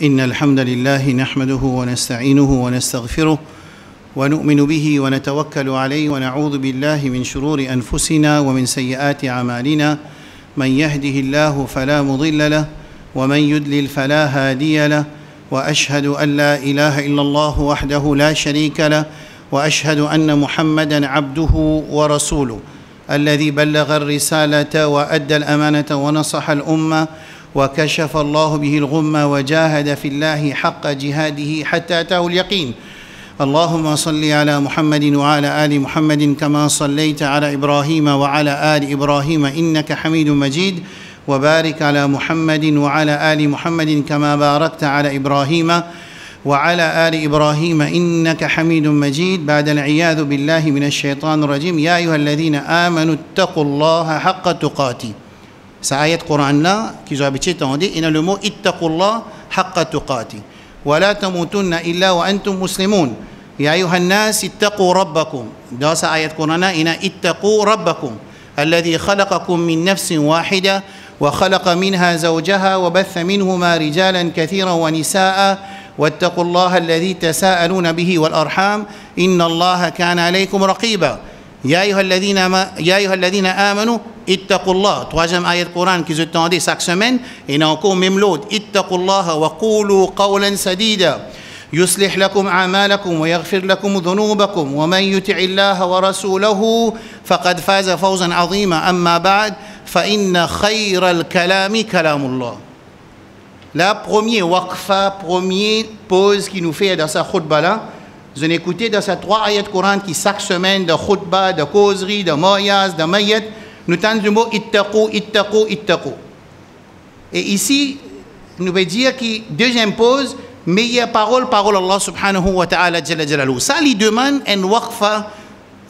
إن الحمد لله نحمده ونستعينه ونستغفره ونؤمن به ونتوكل عليه ونعوذ بالله من شرور أنفسنا ومن سيئات أعمالنا من يهده الله فلا مضل له ومن يضلل فلا هادي له وأشهد أن لا إله إلا الله وحده لا شريك له وأشهد أن محمدًا عبده ورسوله الذي بلغ الرسالة وأدى الأمانة ونصح الأمة وكشف الله به الغمة وجاهد في الله حق جهاده حتى أتاه اليقين. اللهم صل على محمد وعلى آل محمد كما صليت على إبراهيم وعلى آل إبراهيم إنك حميد مجيد، وبارك على محمد وعلى آل محمد كما باركت على إبراهيم وعلى آل إبراهيم إنك حميد مجيد. بعد العياذ بالله من الشيطان الرجيم. يا أيها الذين آمنوا اتقوا الله حق تقاته. Cette ayat Coran-là, qu'ils ont habitué d'entendre, il y a le mot ittaqullah haqqa tuqati. Wa la tamutunna illa wa antum muslimun. Ya ayyuhan nas ittaqu rabbakum. Dans cette ayat Coran-là, il y a ittaqu rabbakum. Alladhi khalaqakum min nafsin wahida wa khalaqa minha zawjaha wa batha minhuma rijalan kathiran wa nisaa. واتقوا الله الذي تساءلون به والأرحام إن الله كان عليكم رقيبا. يا أيها الذين آمنوا اتقوا الله. Troisième ayat Coran qu'ils entendaient chaque semaine. Et il y a encore même l'autre. اتقوا الله وقولوا قولا سديدا يصلح لكم أعمالكم ويغفر لكم ذنوبكم ومن يطع الله ورسوله فقد فاز فوزا عظيما. أما بعد فإن خير الكلام كلام الله. La première waqfa, première pause qu'il nous fait dans sa khutba là, vous avez écouté dans ces 3 ayats Coran qui chaque semaine de khutba, de causerie, de moyaz, de mayat, nous tendons le mot ittaqu, ittaqu, ittaqu. Et ici, nous veut dire que deuxième pause, meilleure parole Allah subhanahu wa ta'ala jalla jalaluhu. Ça lui demande une waqfa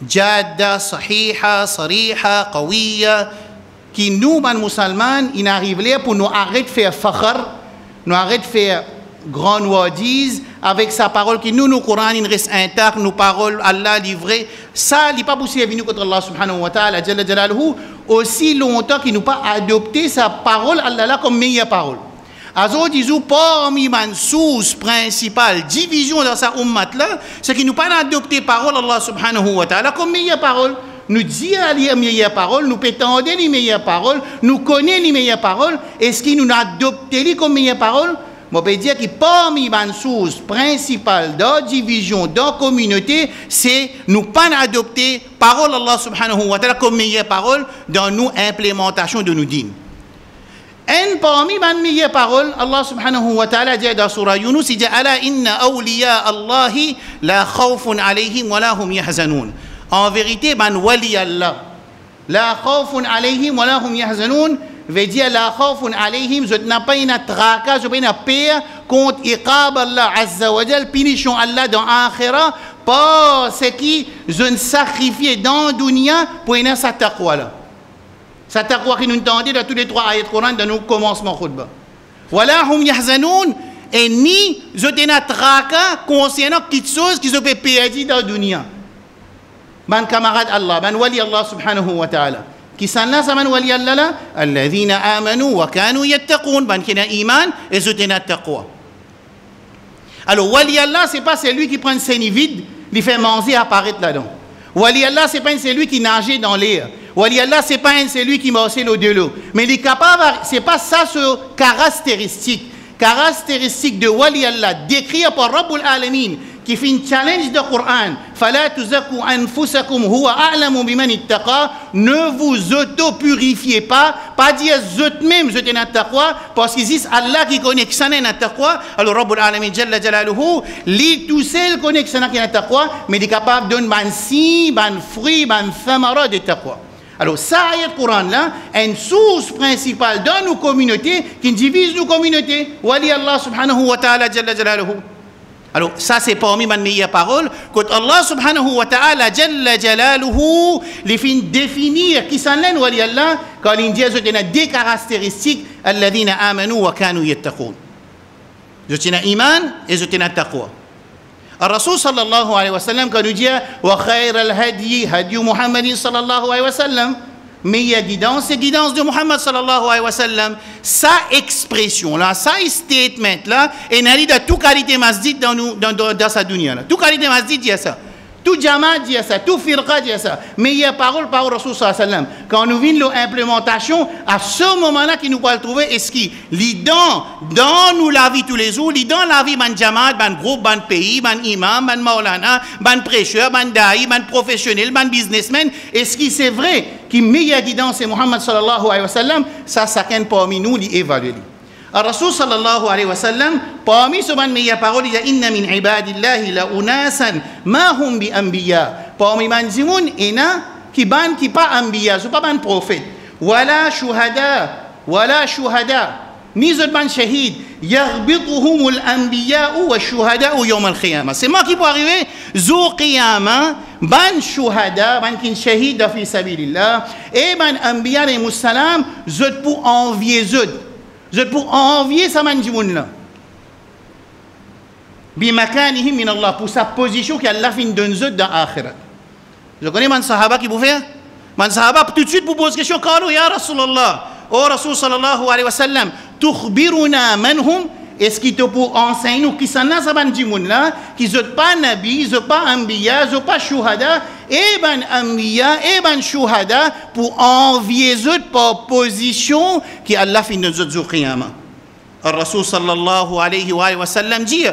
jadda, sahiha, sariha, qawiya, qui nous, les musulmans, il arrive là pour nous arrêter de faire fakhr, nous arrête de faire grand wadis avec sa parole qui nous Coran il reste intact, nos paroles Allah livré. Ça n'est pas possible venir contre Allah subhanahu wa ta'ala jalla jalaluhu aussi longtemps qu'il nous pas adopté sa parole Allah là comme meilleure parole. Azo disons parmi les sources principales division dans sa ummat là, c'est qu'il nous pas adopté parole Allah subhanahu wa ta'ala comme meilleure parole. Nous disons les meilleures paroles, nous prétendons les meilleures paroles, nous connaissons les meilleures paroles. Est-ce qu'il nous a adopté comme meilleures paroles? Je peux dire que parmi les sources principales de la division de la communauté, c'est nous pas adopter parole Allah subhanahu wa ta'ala comme meilleure parole dans nos implémentations de nos dîmes. Et parmi les meilleures paroles, Allah subhanahu wa ta'ala dit dans Surah Yunus, il dit Ala inna awliya Allahi la khawfun alayhim wa la hum yahzanun. En vérité, man wali Allah. La khawfun alayhim wa la hum yahzanun veut dire la khawfun alayhim, je n'ai pas une traka, je n'ai pas une peur contre iqab Allah azza wa jal, punition Allah dans l'akhirah, parce que je ne sacrifie dans la dunya pour une sa taqwa là. Sa taqwa qui nous entendait dans tous les 3 ayats Coran dans nos commencements khutbah. Wa la hum yahzanun, et ni je n'ai pas traka concernant quelque chose qui se peut perdre dans la dunya. من كمرات الله من ولي الله سبحانه وتعالى qui sont là c'est من ولي الله là الذين آمنوا وكانوا يتقون من qui a iman et qui a taqwa. Alors wali Allah c'est pas celui qui prend une scène vide il fait manger apparaître là-dedans. Wali Allah c'est pas celui qui nage dans l'air. Wali Allah c'est pas celui qui marche l'eau de l'eau, mais il est capable, c'est pas ça ce caractéristique de wali Allah décrit par Rabbul Alamin qui fait une challenge de Coran. Fala tuzakku anfusakum huwa a'lamu biman ittaqa. Ne vous auto-purifiez pas dire vous-même vous êtes dans taqwa, parce qu'il existe Allah qui connaît que ça n'est dans taqwa. Alors Rabbul Alamin jalla jalaluhu, lui tout seul connaît que ça n'est dans taqwa, mais il est capable de donner ban fruit, ban thamara de taqwa. Alors ça ayat Coran là, une source principale dans nos communautés qui divise nos communautés. Wali Allah subhanahu wa ta'ala jalla jalaluhu. Alors ça c'est parmi mes meilleures paroles quand Allah subhanahu wa ta'ala jalla jalaluhu les fin définir qui sont les wali Allah quand il dit qu'ils ont des caractéristiques alladhina amanu wa kanu yattaqun. Ils ont iman et ils ont taqwa. الرسول صلى الله عليه وسلم كان يجي وخير الهدي هدي محمد صلى الله عليه وسلم meilleure guidance, c'est guidance de Muhammad sallallahu alayhi wa sallam. Sa expression là, sa statement là, et n'a dit de toute qualité masjid dans sa dunya là. Toute qualité masjid dit ça. Tout jamaat dit ça, tout firqa dit ça. Meilleure parole par Rasul sallallahu alayhi wa sallam. Quand nous vient l'implémentation, à ce moment-là qui nous peut le trouver, est-ce qu'il dans nous la vie tous les jours, dans la vie ban jamaat, ban groupe, ban pays, ban imam, ban maulana, ban prêcheur, ban daï, ban professionnel, ban businessman, est-ce que c'est vrai que meilleure guidance c'est Muhammad sallallahu alayhi wa sallam? Ça chacun parmi nous l'évalue. الرسول صلى الله عليه وسلم parmi ce meilleure parole il y a inna min ibadillahi la unasan ma hum bi anbiya parmi man zimun ina qui pas anbiya c'est pas ban prophète wala shuhada ni zot ban shahid yaghbituhumul anbiya wa shuhada yawm al qiyamah c'est moi qui peut arriver jour qiyamah ban shuhada ban kin shahid fi sabilillah et ban anbiya les musallam zot pour envier zot. Je pour envier sa manjimoun là. Bimakanihim min Allah pour sa position qu'Allah fin donne zot dans l'akhirat. Je connais man sahaba qui vous fait. Man sahaba tout de suite pour poser question. Kalu ya Rasulallah. Oh Rasul sallallahu alayhi wa sallam. Tukhbiruna manhum. Est-ce qu'il te pour enseigner nous qui s'en a sa manjimoun là, qui zot pas nabi, zot pas anbiya, zot pas shuhada, et ban anbiya, et ban shuhada, pour envier zot par position qui Allah fin de zot zur qiyamah. Rasul sallallahu alayhi wa sallam dit,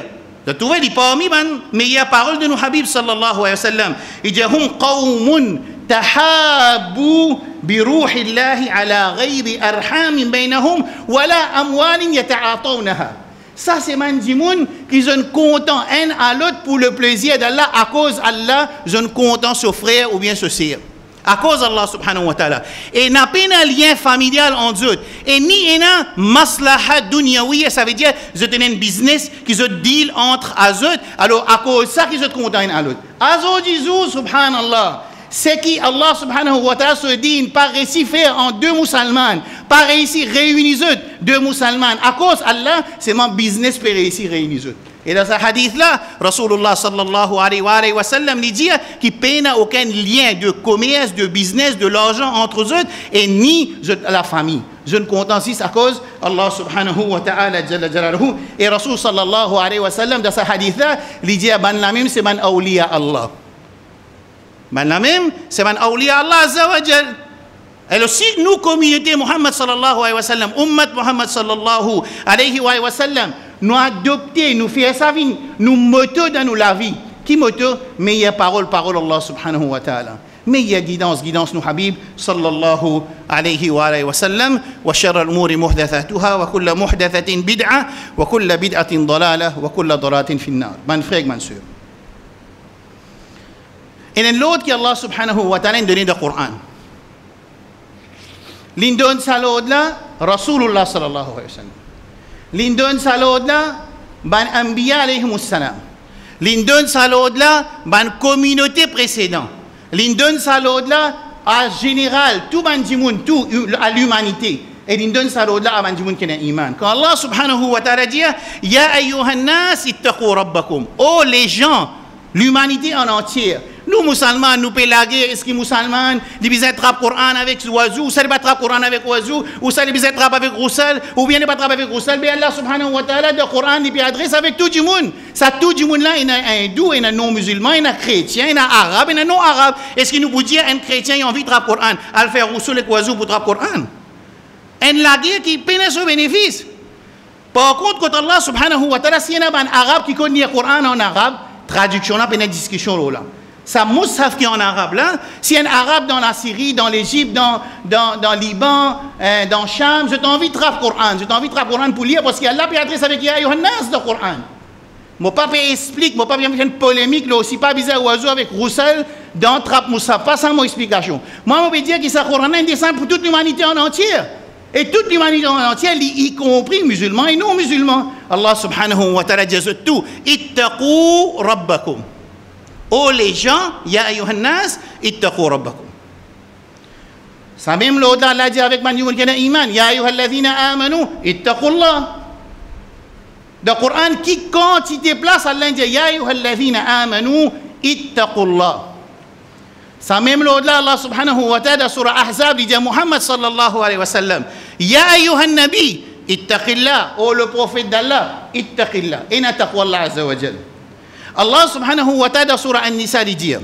de trouver les parmi ban meilleure parole de nos habib sallallahu alayhi wa sallam, il dit hum qawmun tahabbu بروح الله على غير أرحام بينهم ولا أموال يتعاطونها. Ça, c'est mandimoun qui sont contents un à l'autre pour le plaisir d'Allah, à cause d'Allah, ils sont contents ce frère ou bien ce sœur. À cause d'Allah subhanahu wa ta'ala. Et n'a pas un lien familial entre eux. Et ni un maslaha dunyawiya, ça veut dire qu'ils ont un business, qu'ils ont deal entre eux. Alors, à cause de ça, qu'ils sont contents un à l'autre. Azo disou, subhanallah. C'est qui Allah subhanahu wa ta'ala se dit pas réussi faire en deux musulmans, pas réussi réunir deux musulmans. À cause Allah, c'est mon business pour réussir réunir. Et dans ce hadith-là, Rasulullah sallallahu alayhi wa sallam dit qu'il n'y a aucun lien de commerce, de business, de l'argent entre eux et ni la famille. Je ne compte ainsi à cause Allah subhanahu wa ta'ala jalla jalaluhu. Et Rasul sallallahu alayhi wa sallam dans ce hadith-là, il dit ban la même c'est ban awliya Allah. Ben la même, c'est un awliya Allah Azza wa Jal. Alors si nous, communauté Muhammad sallallahu alayhi wa sallam, ummat Muhammad sallallahu alayhi wa sallam, nous adopter, nous faire sa vie, nous moto dans nous la vie. Qui moto? Meilleure parole Allah subhanahu wa ta'ala. Meilleure guidance nous habib sallallahu alayhi wa sallam. Wa sharra al-umuri muhdathatuha wa kulla muhdathatin bid'a wa kulla bid'atin dalalah wa kulla dalalatin fin nar. Man frère, man sœur. Et l'autre qui Allah subhanahu wa ta'ala donné le Coran. L'indon salod là, Rasulullah sallallahu alayhi wa sallam. L'indon salod là, ban anbiya alayhimus salam. L'indon salod là, ban communauté précédente. L'indon salod là, en général, tout ban jimoun, tout à l'humanité. Et l'indon salod là, ban jimoun qui n'a iman. Quand Allah subhanahu wa ta'ala dit, Ya ayyuhan nas ittaqu rabbakum. Oh les gens, l'humanité en entière. Nous, musulmans, nous pélaguer, est-ce que musulmans, ils besoin trappe Coran avec oiseau, ou ça ne trappe Coran avec oiseau, ou ça ne besoin trappe avec Roussel, ou bien ne pas trappe avec Roussel, mais Allah subhanahu wa ta'ala, le Coran, il peut adresser avec tout le monde. Ça, tout le monde là, il y a un hindou, il y a un non-musulman, il y a un chrétien, il y a un arabe, il y a un non-arabe. Est-ce que nous pouvons dire un chrétien, il a envie de trappe Coran, à le faire Roussel avec oiseau pour trappe Coran? Un laguer qui pénètre ce bénéfice. Par contre, quand Allah subhanahu wa ta'ala, s'il y a un arabe qui connaît le Coran en arabe, traduction là, pénètre discussion là. Ça moussaf qui est en arabe là, si un arabe dans la Syrie, dans l'Égypte, dans le Liban, dans Cham, j'ai envie de traiter le Coran pour lire parce qu'Allah peut adresser avec Ya Yohannas le Coran. Mon papa explique, mon papa vient faire une polémique là aussi pas bizarre oiseau avec Roussel dans Trap Moussaf, pas sans mon explication. Moi je veux dire que ça Coran est descend pour toute l'humanité en entière. Et toute l'humanité en entière, y compris musulmans et non musulmans. Allah subhanahu wa ta'ala dit tout, ittaqu rabbakum. Oh les gens, ya ayyuhannas, ittaqu rabbakum. Ça même l'autre Allah dit avec Manjimoun qui a iman, ya ayyuhalladhina amanu, ittaqullah. Dans le Coran, qui quantité place Allah dit ya ayyuhalladhina amanu, ittaqullah. Ça même l'au-delà, Allah subhanahu wa ta'ala, surah Ahzab, il dit à Muhammad sallallahu alayhi wa sallam, Ya ayyuhan nabi, ittaqillah, oh le prophète d'Allah, ittaqillah, ina taqwallah azza wa jal. Allah subhanahu wa ta'ala, surah An-Nisa, il dit,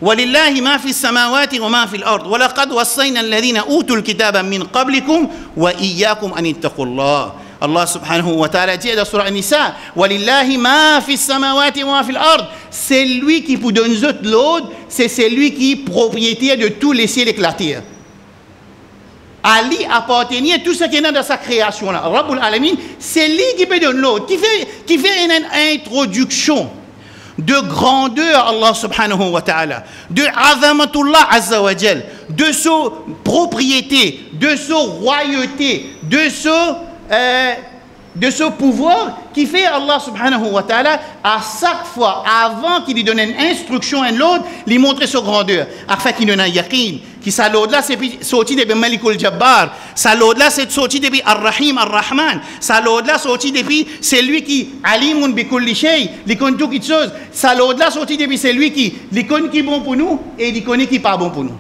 ولله ما في السماوات وما في الأرض ولقد وصينا الذين أوتوا الكتاب من قبلكم وإياكم أن اتقوا الله. Allah subhanahu wa ta'ala dit dans surah An-Nisa, Walillahi ma fi samawati wa ma fi al-ard. C'est lui qui vous donne l'ordre, c'est celui qui est propriétaire de tous les ciels et la terre. À lui appartenait tout ce qui est dans sa création là. Rabbul Alamin, c'est lui qui peut donner l'ordre, qui fait une introduction de grandeur Allah subhanahu wa ta'ala, de azamatullah azza wa jal, de sa propriété, de sa royauté, de ce pouvoir qui fait Allah subhanahu wa ta'ala à chaque fois avant qu'il lui donne une instruction à l'autre, lui montrer sa grandeur afin qu'il donne un yaqin qui ça l'autre là c'est sorti depuis Malikul Jabbar, ça l'autre là c'est sorti depuis Ar-Rahim Ar-Rahman, ça l'autre là sorti depuis c'est lui qui alimun bi kulli shay, il connaît toutes choses, ça l'autre là sorti depuis c'est lui qui il connaît qui est bon pour nous et il connaît qui est pas bon pour nous.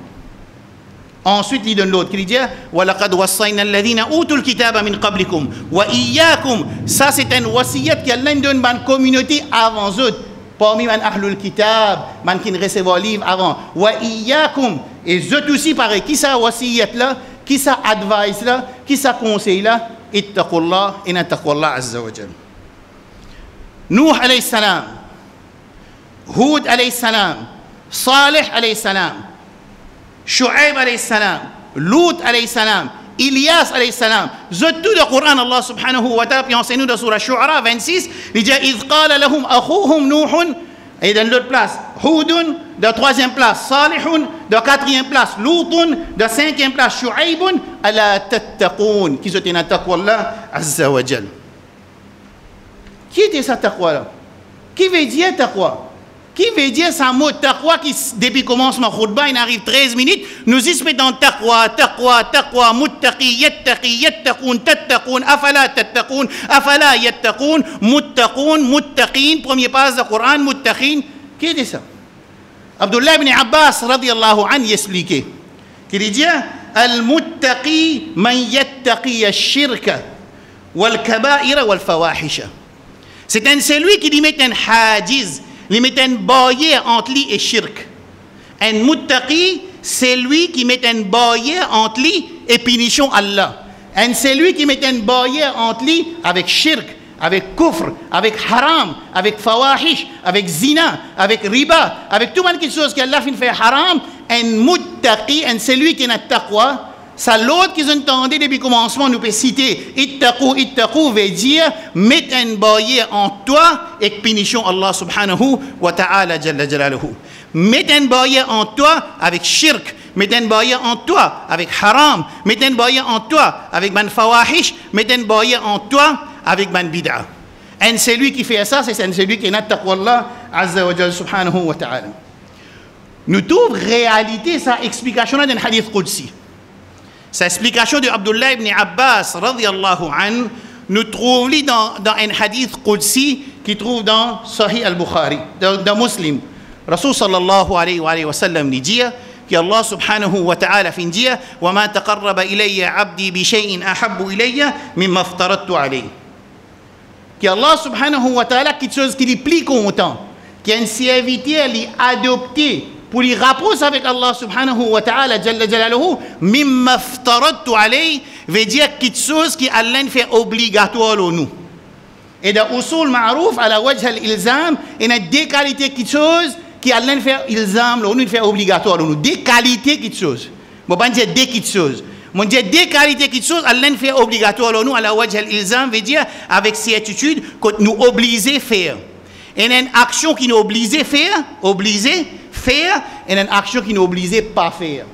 Ensuite, il donne l'autre qui dit وَلَقَدْ وَصَّيْنَا الَّذِينَ أُوتُوا الْكِتَابَ مِنْ قَبْلِكُمْ وَإِيَّاكُمْ. Ça, c'est un wasiyat qu'Allah donne à une communauté avant eux. Parmi les Ahlul Kitab, les qui recevoir le livre avant. وَإِيَّاكُمْ. Et eux aussi, pareil. Qui ça wasiyat là? Qui ça advice là? Qui ça conseil là? ittaqullah inna taqwallah azza wa jal. Nuh alayhi salam, Hud alayhi salam, Salih alayhi salam, Shu'aib alayhi salam, Lut alayhi salam, Ilyas alayhi salam. Tout le Coran, Allah subhanahu wa ta'ala, puis enseigne-nous dans Surah Shu'ara 26, il dit إِذْ قَالَ لَهُمْ أَخُوهُمْ نُوحٌ. Et dans l'autre place, Hudun, de troisième place, Salihun, de quatrième place, Lutun, de cinquième place, Shu'aibun, ala tattaqoun, qui sont dans taqwallah azza wa jal. Qui était sa taqwa là? Qui veut dire taqwa? Qui veut dire ça mot taqwa qui, depuis le commencement de khutbah, il arrive 13 minutes, nous y mettons taqwa, taqwa, taqwa, muttaqi, yattaqun, tattaqun, afala tattaqun, afala yattaqun, muttaqin, premier passe du Coran, muttaqin. Qui dit ça? Abdullah ibn Abbas, radiyallahu anhu, expliquait. Qu'il dit, al-muttaqi man yattaqi al-shirka, wal-kaba'ira, wal-fawahisha. C'est celui qui lui met un hajiz, il met un barrière entre lui et shirk. Un muttaqi, c'est lui qui met un barrière entre lui et punition Allah. C'est lui qui met un barrière entre lui avec shirk, avec kufr, avec haram, avec fawahish, avec zina, avec riba, avec tout quelque chose qu'Allah fait haram. Un muttaqi, c'est lui qui n'a taqwa. C'est l'autre qu'ils ont entendu depuis le commencement, nous peut citer ittaqu veut dire mettre une barrière entre toi et punition Allah subhanahu wa ta'ala jalla jalaluhu. Mettre une barrière entre toi avec shirk, mettre une barrière entre toi avec haram, mettre une barrière entre toi avec man fawahish, mettre une barrière entre toi avec man bid'a. Et c'est lui qui fait ça, c'est celui qui n'a taqwa Allah azza wa jalla subhanahu wa ta'ala. Nous trouvons réalité sa explication dans un hadith qudsi. Sa explication de Abdullah ibn Abbas, radiyallahu anhu, nous trouvons dans un hadith qudsi qui trouve dans Sahih al-Bukhari, dans Muslim. Rasul sallallahu alayhi wa sallam dit que Allah subhanahu wa ta'ala fin dit wa ma taqarraba ilayya abdi bi shay'in ahabbu ilayya mimma aftaradtu alayhi. Que Allah subhanahu wa ta'ala quelque chose qui lui plaît content, qui a un serviteur lui adopté pour les rapprocher avec Allah subhanahu wa ta'ala jalla jalaluhu, mimma aftaradtu alayhi veut dire quelque chose qui Allah fait obligatoire à nous. Et dans usul ma'rouf ala wajh al-ilzam, il y a des qualités quelque chose qui Allah fait ilzam, nous fait obligatoire à nous. Des qualités quelque chose. Bon pas dire des quelque chose. Mon dire des qualités quelque chose Allah fait obligatoire à nous ala wajh al-ilzam veut dire avec certitude que nous obligés faire. Et une action qui nous oblige faire, et une action qui nous oblige pas faire.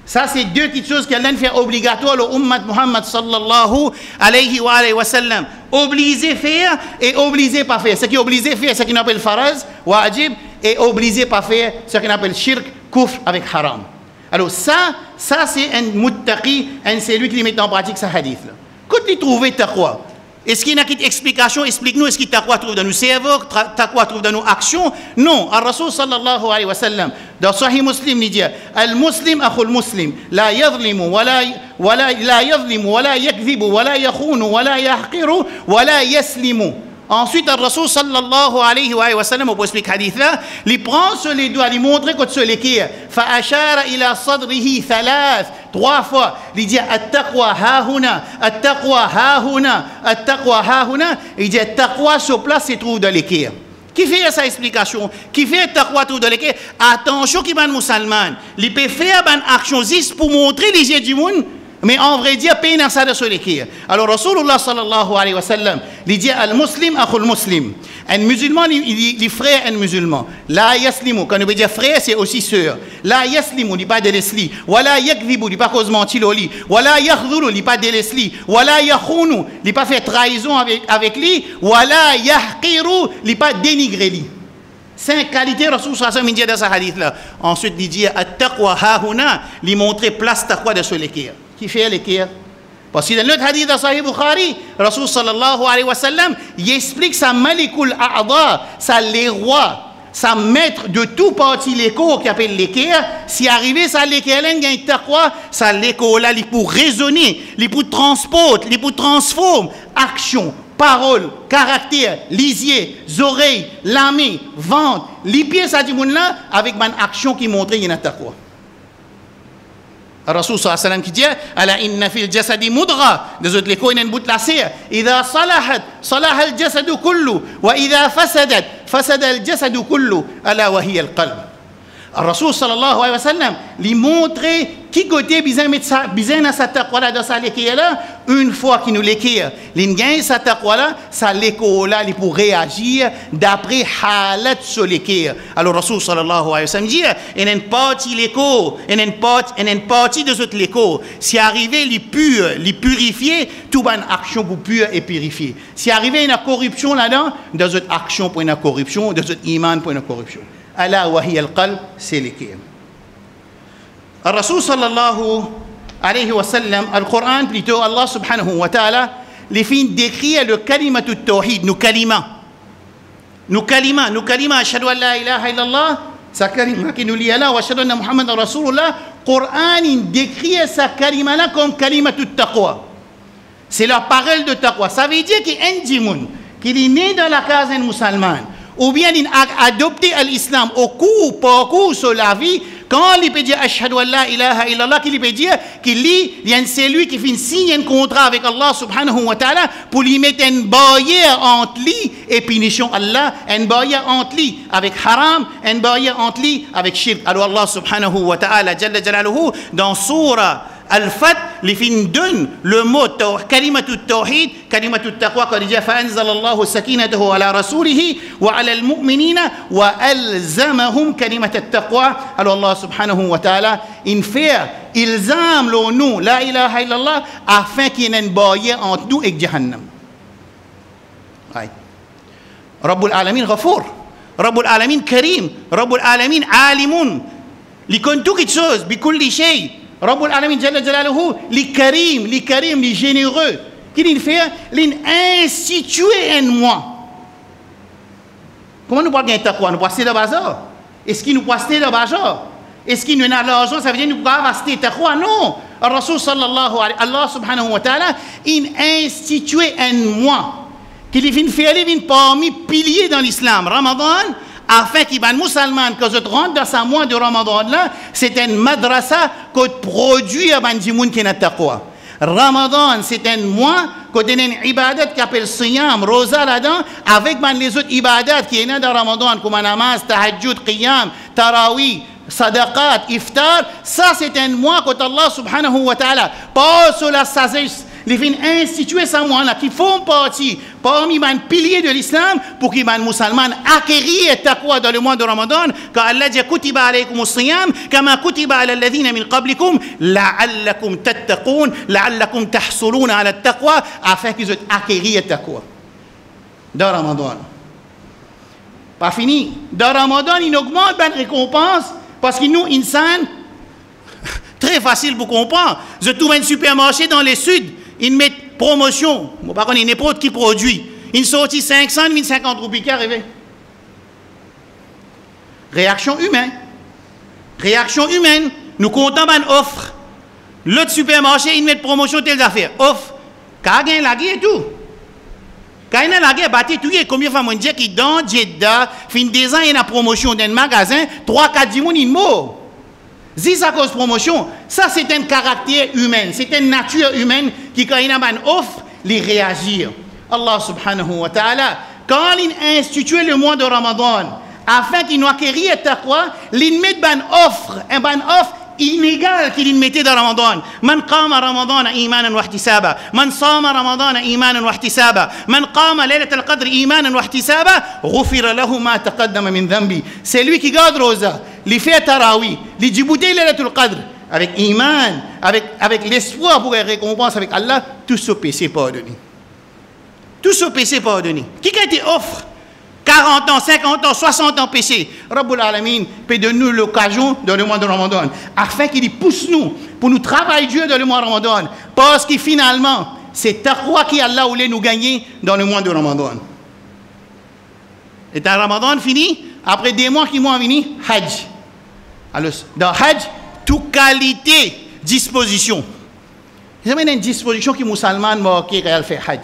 Ça, c'est deux petites choses qu'Allah fait obligatoire au ummat Muhammad sallallahu alayhi wa sallam. Obligé faire et obligé pas faire. Ce qui est obligé faire, ce qu'on appelle faraz, wajib, et obligé pas faire, ce qu'on appelle shirk, kufr avec haram. Alors ça c'est un muttaqi, c'est lui qui met en pratique ce hadith là. Quand il trouve taqwa, Est-ce qu'il y a une explication? Explique-nous, est-ce que taqwa trouve dans nos cerveaux, taqwa trouve dans nos actions? Non. Al-Rasul sallallahu alayhi wa sallam, dans Sahih Muslim, il dit Al-Muslim akhul Muslim, la yadhlimu, la yadhlimu, wa la yakdhibu, wa la yakhunu, wa la yahqiru, wa la yaslimu. Ensuite, Al-Rasul sallallahu alayhi wa sallam, on peut expliquer hadith là, il prend sur les doigts, il montre que sur les kirs, fa'ashara ila sadrihi thalath, 3 fois, il dit at-taqwa hahuna, at-taqwa hahuna, at-taqwa hahuna, il dit at-taqwa sur place se trouve dans les kirs. Qui fait sa explication? Qui fait taqwa tout dans les kirs? Attention qui ban musulman, il peut faire une action juste pour montrer les yeux du monde. Mais en vrai dire, pays n'a ça de sur l'équerre. Alors, Rasulullah sallallahu alayhi wa sallam, il dit al-muslim akhul muslim. Un musulman, il dit frère un musulman. La yaslimu, quand on veut dire frère, c'est aussi sœur. La yaslimu, il dit pas délaissé. Wala yakdhibu, il dit pas cause mentir au lit. Wala yakhdhuru, il dit pas délaissé. Wala yakhunu, il dit pas fait trahison avec lui. Wala yahqiru, il dit pas dénigrer lui. 5 qualités, Rasul sallallahu alayhi wa sallam, il dit dans ce hadith-là. Ensuite, il dit at-taqwa hahuna, il montrer place taqwa de sur l'équerre. Qui fait l'équerre? Parce que dans l'autre hadith de Sahih Bukhari, Rasul sallallahu alayhi wa sallam, il explique sa malikul a'adha, sa les rois, sa maître de tout parti l'écho qui appelle l'équerre. Si arrivé ça l'équerre, il y a une taqwa, ça l'écho là, il pour raisonner, il pour transporter, il pour transformer action, parole, caractère, lisier, oreilles, lame, ventre, les pieds, ça dit là, avec une action qui montre qu'il y a une taqwa. الرسول صلى الله عليه وسلم qui dit ألا إن في الجسد مضغة des autres les coins bout la cire إذا صلحت صلح الجسد كله وإذا فسدت فسد الجسد كله ألا وهي القلب. الرسول صلى الله عليه وسلم lui montrer qui côté bizarre dans sa taqwa là dans sa l'équerre là une fois qu'il nous l'équerre l'ingénie sa taqwa là ça l'écho là il pour réagir d'après halat sur l'équerre. Alors Rasul sallallahu alayhi wa sallam dit il y a une partie l'écho il y a une partie de cette l'écho si arrivé les pur les purifier tout bonne action pour pur et purifier si arrivé une corruption là-dedans dans cette action pour une corruption dans cette iman pour une corruption. ألا وهي القلب سيلكية. الرسول صلى الله عليه وسلم القرآن plutôt Allah subhanahu wa ta'ala les fins décrire le kalimatu tawhid nous kalima ashhadu an la ilaha illallah sa kalima qui nous lie là wa ashhadu anna muhammadan rasulullah Qur'an il décrit sa kalima là comme kalimatu taqwa c'est la parole de taqwa ça veut dire qu'il est un qu'il est né dans la case musulmane ou bien il a adopté l'islam au cours, parcours sur la vie, quand il peut dire ashhadu an la ilaha illallah, qu'il peut dire qu'il c'est lui qui fait signer un contrat avec Allah subhanahu wa ta'ala pour lui mettre une barrière entre lui et punition Allah, une barrière entre lui avec haram, une barrière entre lui avec shirk. Alors Allah subhanahu wa ta'ala, jalla jalaluhu, dans surah Al-Fat, les fins donnent le mot kalimatu tawhid, kalimatu taqwa, quand il dit فَأَنزَلَ اللَّهُ سَكِينَتَهُ عَلَى رَسُولِهِ وَعَلَى الْمُؤْمِنِينَ وَأَلْزَمَهُمْ كَلِمَةَ التَّقْوَى. Alors Allah subhanahu wa ta'ala, il fait, ilzam nous, la ilaha illallah, afin qu'il y ait une barrière entre nous et Jahannam. Rabbul Alamin Ghafour, Rabbul Alamin Karim, Rabbul Alamin Alimun, il connaît toutes choses, bikulli shay. Rabbul Alamin Jalla Jalaluhu, li karim, li généreux. Qu'il fait, il institue en moi. Comment nous pouvons gagner taqwa? Nous pouvons acheter de bazar? Est-ce qu'il nous peut acheter de bazar? Est-ce qu'il nous a l'argent? Ça veut dire que nous pouvons acheter taqwa? Non. Le Rasul sallallahu alayhi wa sallam, Allah subhanahu wa ta'ala, il institue en moi. Qu'il fait parmi piliers dans l'islam. Ramadan, afin qu'il y ait un musulman qui rentre dans sa mois de Ramadan là, c'est une madrasa qui produit un monde qui n'a taqwa. Ramadan, c'est un mois qui a une ibadat qui s'appelle Siyam, Rosa là-dedans, avec les autres ibadats qui sont dans Ramadan, comme namaz, tahajjud, qiyam, tarawih, sadaqat, iftar. Ça, c'est un mois que Allah subhanahu wa ta'ala passe sur la sagesse. Les fins instituer ça moi là qui font partie parmi les piliers de l'islam pour qu'ils les musulmans acquérir taqwa dans le mois de Ramadan car Allah dit kutiba alaykum as-siyam kama kutiba ala alladhina min qablikum la'allakum tattaqun la'allakum tahsuluna ala at-taqwa afin qu'ils acquérir taqwa dans Ramadan. Pas fini. Dans Ramadan, il augmente la récompense parce que nous insan très facile pour comprendre. Je trouve un supermarché dans le sud. Ils mettent promotion, je ne sais pas n'importe qui produit, il sortit 500, 1050 roupies qui arrivent. Réaction humaine. Réaction humaine. Nous comptons une offre. L'autre supermarché, il met promotion telle affaire. Offre. Quand il y a la guerre et tout. Quand il y a la guerre, tout combien de femmes ont dit qui dans Jeddah, fin des ans, il y a une promotion dans un magasin, 3-4 10 ils mourent. Si ça cause promotion, ça c'est un caractère humain, c'est une nature humaine qui, quand il y a une offre, les réagir. Allah subhanahu wa ta'ala, quand il a institué le mois de Ramadan, afin qu'il nous acquérir taqwa, il met une offre inégale qu'il mettait dans Ramadan. Man qama Ramadan imanan wa ihtisaba, man sama Ramadan imanan wa ihtisaba, man qama laylat al-qadr imanan wa ihtisaba, ghufira lahu ma taqaddama min dhanbi. C'est lui qui garde rosa, il fait tarawih, il dit bouteille laylat al-qadr avec iman, avec l'espoir pour une récompense avec Allah, tout ce péché pardonné. Tout ce péché pardonné. Qui a été offre 40 ans, 50 ans, 60 ans péché. Rabbul Alamin peut donner nous l'occasion dans le mois de Ramadan, afin qu'il pousse nous pour nous travailler Dieu dans le mois de Ramadan. Parce que finalement, c'est taqwa qui Allah voulait nous gagner dans le mois de Ramadan. Et dans Ramadan fini, après des mois qui vont venir, Hajj. Alors, dans Hajj, toute qualité, disposition. Il y a une disposition qui musulman marqué quand elle fait Hajj.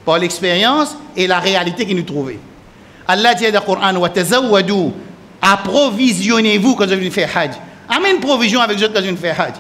Par l'expérience et la réalité qu'il nous trouvait. Allah dit dans le Coran, wa tazawwadu, approvisionnez-vous quand vous venez faire Hajj. Amène provision avec eux quand vous venez faire Hajj.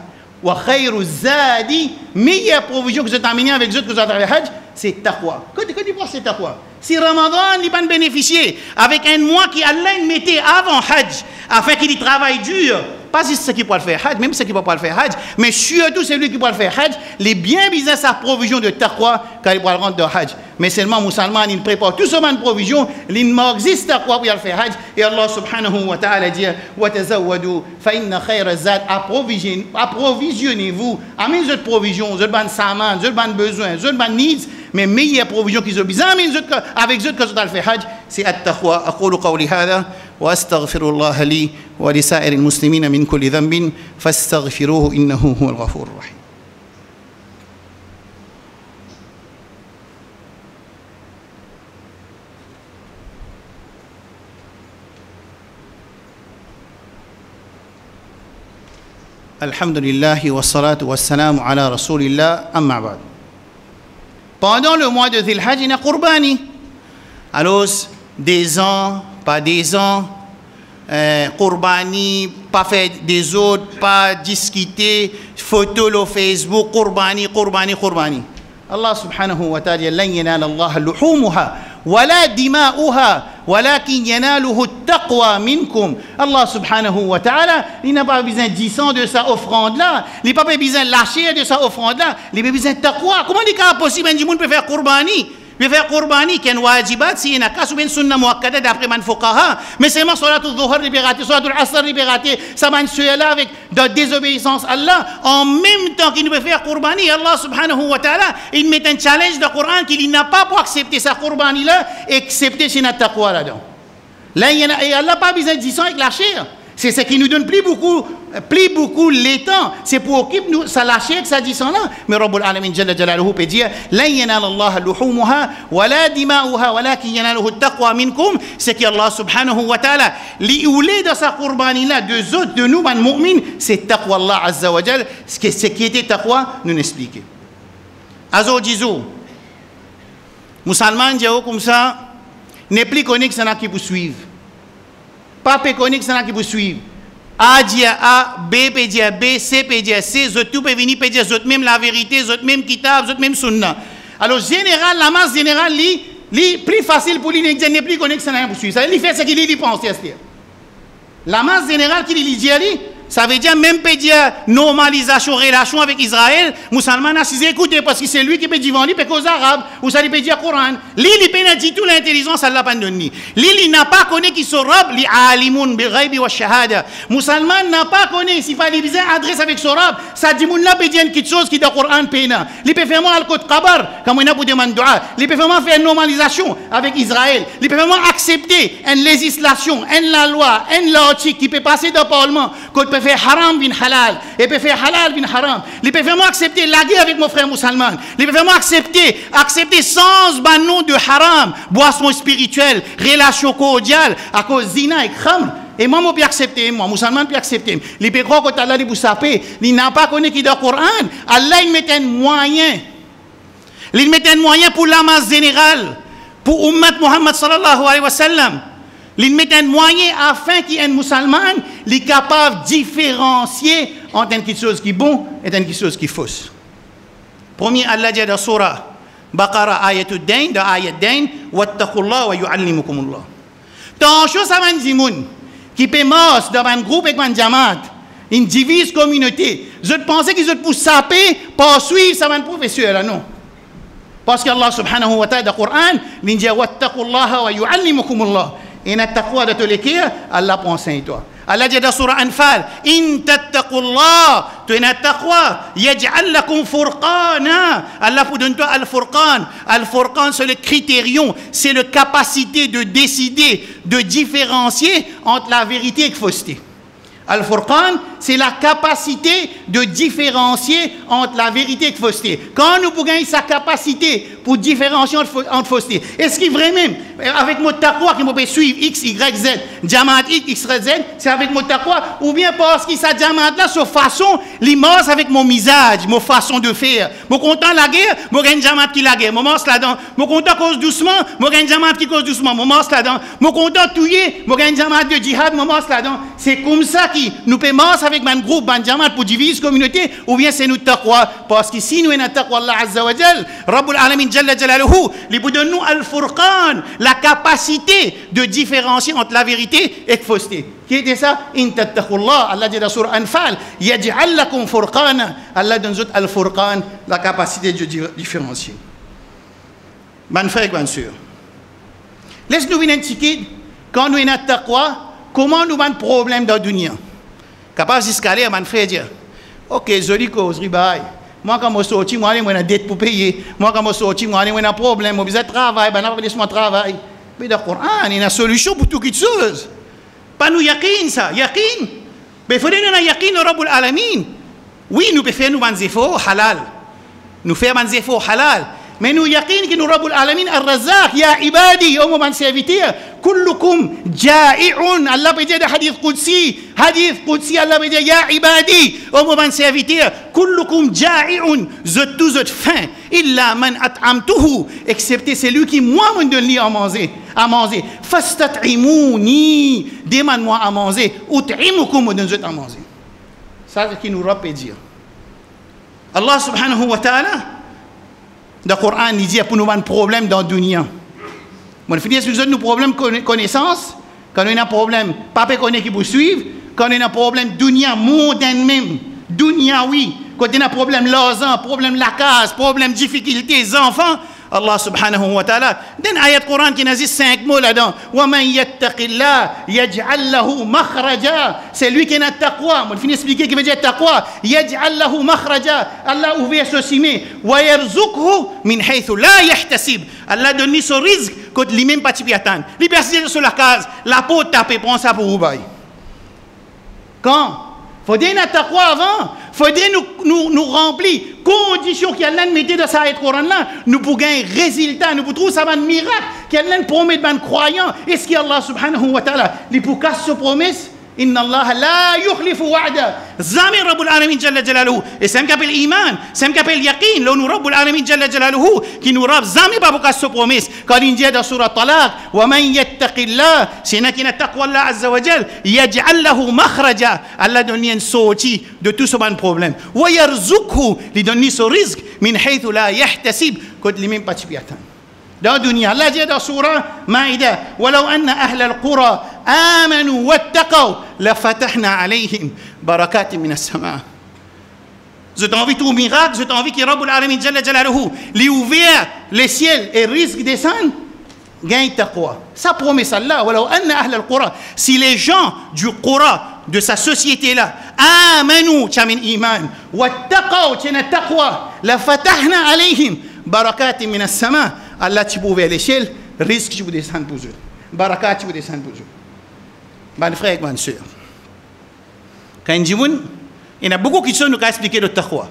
Wa khayru zadi, meilleure provision que vous amenez avec eux quand vous allez faire Hajj, c'est taqwa. Quand tu vois c'est taqwa. Si Ramadan n'est pas bénéficié avec un mois qui Allah mettait avant Hajj, afin qu'il y travaille dur, pas juste ceux qui peuvent faire Hajj, même ceux qui ne peuvent pas le faire Hajj, mais surtout celui qui peut le faire Hajj, les biens bisent sa provision de taqwa quand il peut rentrer dans Hajj. Mais seulement musulman, il prépare tout ce de provision, il n'existe taqwa pour le faire Hajj. Et Allah subhanahu wa ta'ala dit wa tazawwadu fa inna khayra zad, approvisionnez-vous. Amène cette provision, cette bonne saman, cette bonne besoin, cette bonne needs, mais meilleure provision qu'ils ont besoin avec eux quand vous allez faire Hajj, c'est at-taqwa. أقول قولي هذا وأستغفر الله لي ولسائر المسلمين من كل ذنب فاستغفروه إنه هو الغفور الرحيم. الحمد لله والصلاة والسلام على رسول الله أما بعد. Pendant le mois de Dhul Hajj, il y a Qurbani. Alors, des ans, pas des ans, Qurbani, pas fait des autres, pas discuter, photo le Facebook, Qurbani, Qurbani, Qurbani. Allah subhanahu wa ta'ala, lan yanala Allah luhumuha, wala dima'uha, walakin yanaluhu at-taqwa minkum. Allah subhanahu wa ta'ala, il n'a pas besoin de 10 ans de sa offrande-là, il n'a pas besoin de lâcher de sa offrande-là, il n'a pas besoin de taqwa. Comment est-ce possible que monde peut faire Qurbani? Il faire Qurbani qui est un wajibat, si il y a un cas ou une sunna muakkada d'après man fuqaha, mais seulement salatul dhuhr libératé, salatul asr libératé, ça va nous là avec de désobéissance à Allah, en même temps qu'il peut faire Qurbani, Allah subhanahu wa ta'ala, il met un challenge dans le Coran qu'il n'a pas pour accepter sa Qurbani là, accepter sin taqwa là-dedans. Là, et Allah n'a pas besoin de 10 ans avec la chair. C'est ce qui nous donne plus beaucoup les temps. C'est pour occuper nous, ça lâcher avec ça 10 ans là. Mais Rabbul Alamin Jalla Jalaluhu peut dire lan yanala Allah luhumuha wala dima'uha walakin yanaluhu at-taqwa minkum. C'est qu'Allah subhanahu wa ta'ala li oulé dans sa qurbani là deux autres de nous man mu'min, c'est taqwa Allah azza wa jalla. Ce qui était taqwa nous expliquer. Azo jizo musulman diao comme ça n'est plus connu que ça qui vous suivre. Pas péconique, c'est là qui vous suivent. A dit A, B peut dire B, C peut dire C, tout peut venir peut dire même la vérité, même kitab, même sunna. Alors, général, la masse générale, plus facile pour lui, il n'est plus connu que ça n'a pour suivre. Ça il fait ce qu'il pense. La masse générale qui dit, ça veut dire même peut dire normalisation, relation avec Israël. Musulman a s'y écouter parce que c'est lui qui peut dire vendre, peut cause arabe, ou ça lui peut dire Coran. Lui, il peut dire tout l'intelligence, Allah pas donné. Lui, il n'a pas connu qui sont rob, li alimun bi ghaibi wa shahada. Musulman n'a pas connu s'il fallait bien adresse avec son rob, ça dit moun là peut dire quelque chose qui dans Coran pena. Il peut faire al côté qabar, comme on a pour demander dua. Il peut faire une normalisation avec Israël. Il peut accepter une législation, une la loi, une loi qui peut passer dans le parlement. peut faire haram bin halal, il peut faire halal bin haram. Il peut faire moi accepter la guerre avec mon frère musulman. Il peut faire moi accepter sans ban nom de haram, boisson spirituelle, relation cordiale, à cause zina et khamr. Et moi, je peux accepter, moi, musulman peut accepter. Il peut croire que Allah dit vous saper, il n'a pas connu qui dans le Coran. Allah, il met un moyen. Il met un moyen pour la masse générale, pour Ummat Muhammad sallallahu alayhi wa sallam. Il met un moyen afin qu'un musulman soit capable de différencier entre une chose qui est bon et une chose qui est fausse. Premier, Allah dit dans la surah Baqara, ayatul dain, dans ayat dain, wattaqullah wa yu'allimukumullah. Tant chose ça va dire qui peut mort dans un groupe avec un jamaat, une divise communauté. Je pensais qu'ils ont pour saper, poursuivre ça va professeur là non. Parce qu'Allah subhanahu wa ta'ala dans le Coran, il dit wattaqullah wa yu'allimukumullah. Et dans le taqwa de tous les cas, Allah prend soin de toi. Allah dit dans surah Anfal, in tattaqullah, tu es dans le taqwa, yaj'al lakum furqana. Allah vous donne toi al-furqan. Al-furqan, c'est le critérium, c'est la capacité de décider, de différencier entre la vérité et la fausseté. Al-Furqan, c'est la capacité de différencier entre la vérité et la fausseté. Quand nous pouvons gagner sa capacité pour différencier entre fausseté, est-ce qu'il est vrai même, avec mon taqwa qui peut suivre X, Y, Z, Jamaat X, Y, Z, c'est avec mon taqwa, ou bien parce que sa Jamaat là, sa façon, l'immense avec mon misage, mon façon de faire. Mon content la guerre, mon gagne Jamaat qui la guerre, mon mors là-dedans. Mon content cause doucement, mon gagne Jamaat qui cause doucement, mon mors là-dedans. Mon content touillé, mon gagne Jamaat de djihad, mon mors là-dedans. C'est comme ça nous pouvons avec un groupe, un jamaat pour diviser la communauté, ou bien c'est nous taqwa. Parce que si nous avons taqwa Allah Azza wa Jal, Rabbul Alamin Jalla Jalaluhu, il nous donne al-Furqan, la capacité de différencier entre la vérité et la fausseté. Qui était ça? In tattaqullah, Allah dit dans surah Anfal, yaj'al lakum furqana. Allah donne al-Furqan, la capacité de différencier. Mes frères et mes sœurs, laisse-nous venir indiquer, quand nous avons taqwa, comment nous avons un problème dans la dunya. Capable d'escaler, mon frère dire, ok, joli cause, ribaï. Moi, quand je suis sorti, moi, j'ai une dette pour payer. Moi, quand je suis sorti, moi, j'ai un problème. Moi, besoin de travail, je n'ai pas de travail. Mais dans le Coran, il y a une solution pour toutes les choses. Pas nous yakin ça, yakin. Mais il faut donner un yakin au Rabbul Alamin. Oui, nous pouvons faire nos efforts halal. Nous faisons nos efforts halal. Mais nous yakin que nous Rabbul Alamin al-Razaq, ya ibadi, au moment de serviteur, kullukum ja'i'un. Allah peut dire dans hadith Qudsi, Allah peut dire ya ibadi, au moment de serviteur, kullukum ja'i'un, vous tous êtes faim, illa man at'amtuhu, excepté celui qui moi me donne à manger. Fastat'imuni, demande-moi à manger, ut'imukum me donne à manger. Ça c'est ce qui nous peut dire. Allah subhanahu wa ta'ala, dans le Coran, il dit pour nous avoir un problème dans le dunya. Bon, finir sur nos problèmes de connaissance, quand on a un problème, papa connaît qui vous suivre, quand on a un problème dunya, mondaine même, dunya oui, quand on a un problème l'argent, problème la case, problème difficulté, les enfants, Allah subhanahu wa ta'ala, dans l'ayat Coran qui a 5 mots là-dedans, وَمَنْ يَتَّقِ اللَّهِ يَجْعَلْ لَهُ مَخْرَجًا. C'est lui qui a taqwa. On finit d'expliquer ce qui veut dire taqwa. يَجْعَلْ لَهُ مَخْرَجًا. Allah ouvert ce cimé. وَيَرْزُقْهُ مِنْ حَيْثُ لَا يَحْتَسِبْ. Allah donne son risque quand lui-même pas t'y attendre. Lui persiste sur la case, la peau tape, prend ça pour vous. Quand? Faudrait un taqwa avant. Faudrait nous remplir conditions qu'Allah mettait dans sa Coran là. Nous pour gagner résultat, nous pour trouver ça un miracle qu'Allah promet de croyants. Est-ce qu'Allah subhanahu wa ta'ala lui pour casser sa promesse? Inna Allah la yukhlifu wa'da. Jamais Rabbul Alamin Jalla Jalaluhu. Et c'est un qu'appelle iman, c'est un qu'appelle yaqin. Là nous Rabbul Alamin Jalla Jalaluhu qui nous rappe jamais pas pour casser sa promesse. Quand il dit dans surah Talaq, wa man yattaqillah, c'est n'a qui n'a taqwa Allah azza wa jal, yaj'al lahu makhraja. Allah donne une sortie de tout ce problème. Wa yarzuqhu, lui donne son risque min haythu la yahtasib, quand lui même pas t'y attendre. Dans la dunya, Allah dit dans surah Maïda, walau anna ahla al-qura amanu wattaqaw la fatahna alayhim barakatin min as-sama'. Je t'ai envie tout miracle, je t'ai envie que Rabbul Alamin Jalla Jalaluhu lui ouvert les ciels et risque descendre, gagne taqwa. Ça promesse Allah, walau anna ahla al-qura, si les gens du qura de sa société là amanu chamin iman wattaqaw chana taqwa la fatahna alayhim barakatin min as-sama'. Allah tu peux ouvrir l'échelle, risque tu peux descendre pour eux. Barakat tu peux descendre pour eux. Mes frères et mes sœurs, Quand il y a beaucoup de choses nous expliquer le taqwa.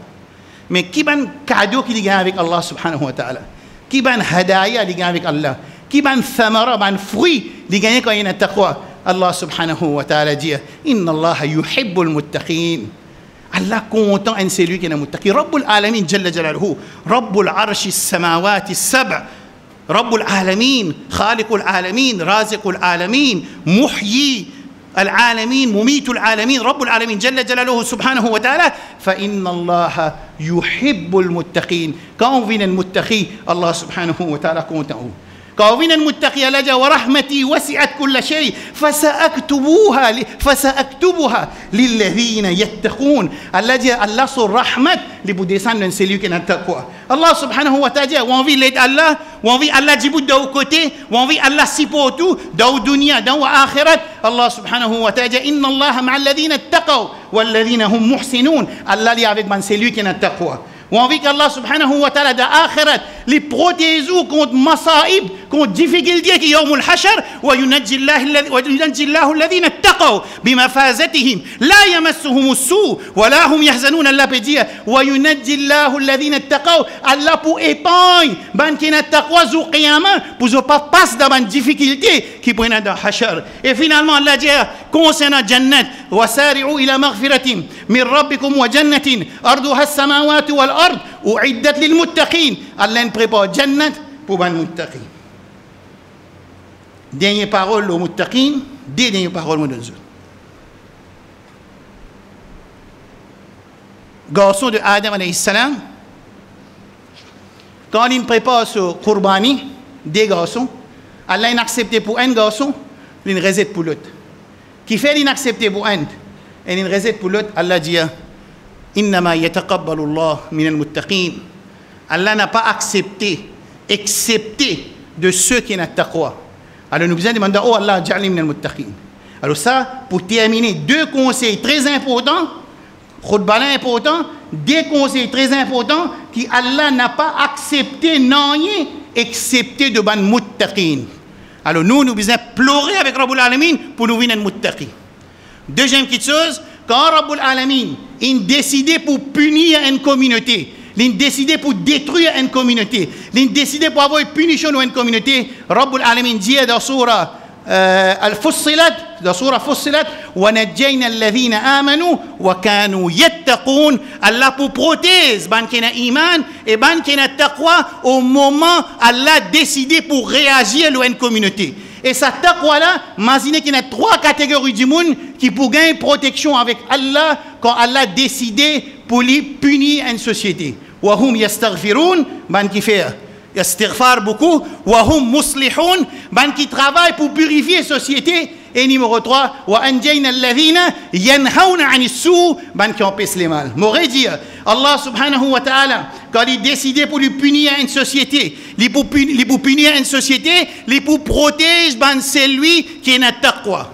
Mais qui ban cadeau qui gagne avec Allah subhanahu wa ta'ala? Qui ban hadaya qui gagne avec Allah? Qui ban thamara, ban fruit qui gagne quand il y a taqwa? Allah subhanahu wa ta'ala dit Inna Allah yuhibbul muttaqin. Allah content en celui qui est muttaqi. Rabbul alamin jalla jalaluhu. Rabbul arshi samawati sab'. Rabbul alamin. Khaliqul alamin. Raziqul alamin. Muhyi العالمين مميت العالمين رب العالمين جل جلاله سبحانه وتعالى فإن الله يحب المتقين كون المتقي الله سبحانه وتعالى كونته كون المتقي لجا ورحمتي وسعت كل شيء فسأكتبها للذين يتقون الذي الله صور رحمة لبوديسان من celui qui n'a taqwa Allah subhanahu wa ta'ala on vit l'aide Allah on vit Allah djibout d'un côté on vit Allah supporte tout dans dunya dans akhirat Allah subhanahu wa ta'ala inna Allah ma'a alladhina ittaqaw walladhina hum muhsinun Allah li avec man celui qui n'a taqwa on vit qu'Allah subhanahu wa ta'ala dans akhirat les protège contre masaib contre difficultés qui yawmul hashr wa yunajji Allah alladhina ittaqaw bimafazatihim la yamassuhum as-su' wa la hum yahzanun Allah peut dire wa yunajji Allah alladhina ittaqaw Allah pour épargne ban qui n'a taqwa zu qiyamah pour pas passer dans une difficulté qui prennent dans hashr et finalement Allah dit concernant jannat wasari'u ila maghfiratin min rabbikum wa jannatin arduha as-samawati wal ard u'iddat lil muttaqin Allah prépare jannat pour les muttaqin. Dernière parole aux muttaqin, dernière parole aux autres. Garçon de Adam alayhi salam, quand il prépare ce qurbani, des garçons, Allah a accepté pour un garçon, il réserve pour l'autre. Qui fait l'inaccepté pour un, et il réserve pour l'autre, Allah dit Innama yataqabbalu Allah min al-muttaqin. Allah n'a pas accepté, excepté de ceux qui n'ont taqwa. Alors nous besoin demander, oh Allah, ja'alni min al-muttaqin. Alors ça, pour terminer, deux conseils très importants, khutbah important, deux conseils très importants, qui Allah n'a pas accepté, non, excepté de ban muttaqin. Alors nous besoin pleurer avec Rabbul Alamin pour nous venir muttaqin. Deuxième petite chose, quand Rabbul Alamin, il décidé pour punir une communauté, il décidé pour détruire une communauté, il décidé pour avoir une punition dans une communauté, Rabbul Alamin dit dans Surah Al-Fussilat, dans Surah Fussilat, وَنَجَّيْنَا الَّذِينَ آمَنُوا وَكَانُوا يَتَّقُونَ Allah pour protéger ban qui n'a iman et ban qui n'a taqwa au moment Allah a décidé pour réagir dans une communauté. Et sa taqwa là, imaginez qu'il y a trois catégories du monde qui pour gagner protection avec Allah quand Allah a décidé pour lui punir une société. وهم يستغفرون ban qui fait istighfar beaucoup وهم مصلحون ban qui travaille pour purifier la société et numéro 3 وأنجينا الذين ينهون عن السوء ban qui empêche les mal. M'aurait dit Allah subhanahu wa ta'ala quand il décidé pour lui punir une société, il pour punir une société, il pour protéger ban celui qui n'a taqwa.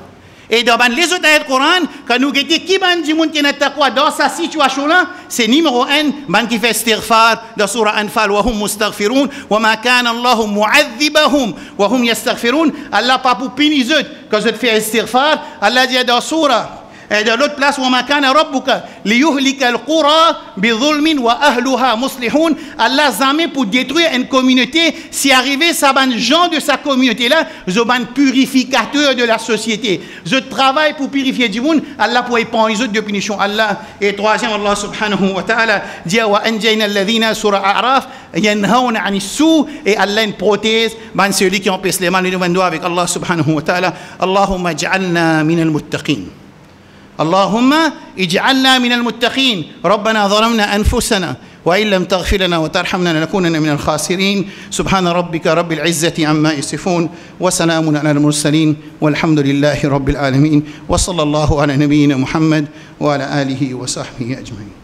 Et dans les autres ayats du Coran, quand nous regardons qui ban du monde qui n'a taqwa dans sa situation là, c'est numéro 1, ban qui fait istighfar dans surah Anfal wa hum mustaghfirun wa ma kana Allah mu'adhibahum wa hum yastaghfirun. Allah pas pour punir eux quand je fais istighfar, Allah dit dans surah et dans l'autre place وما كان ربك ليهلك القرى بظلم واهلها مصلحون. Allah jamais pour détruire une communauté si arrivé ça ban gens de sa communauté là je ban purificateur de la société je travaille pour purifier du monde Allah pour épargner les autres de punition Allah. Et troisième Allah subhanahu wa ta'ala dit wa anjayna alladhina surah a'raf yanhauna 'ani as-su et Allah protège ban celui qui empêche les mal. Nous demandons avec Allah subhanahu wa ta'ala Allahumma ij'alna min al-muttaqin اللهم اجعلنا من المتقين ربنا ظلمنا أنفسنا وإن لم تغفر لنا وترحمنا لنكونن من الخاسرين سبحان ربك رب العزة عما يصفون وسلام على المرسلين والحمد لله رب العالمين وصلى الله على نبينا محمد وعلى آله وصحبه أجمعين.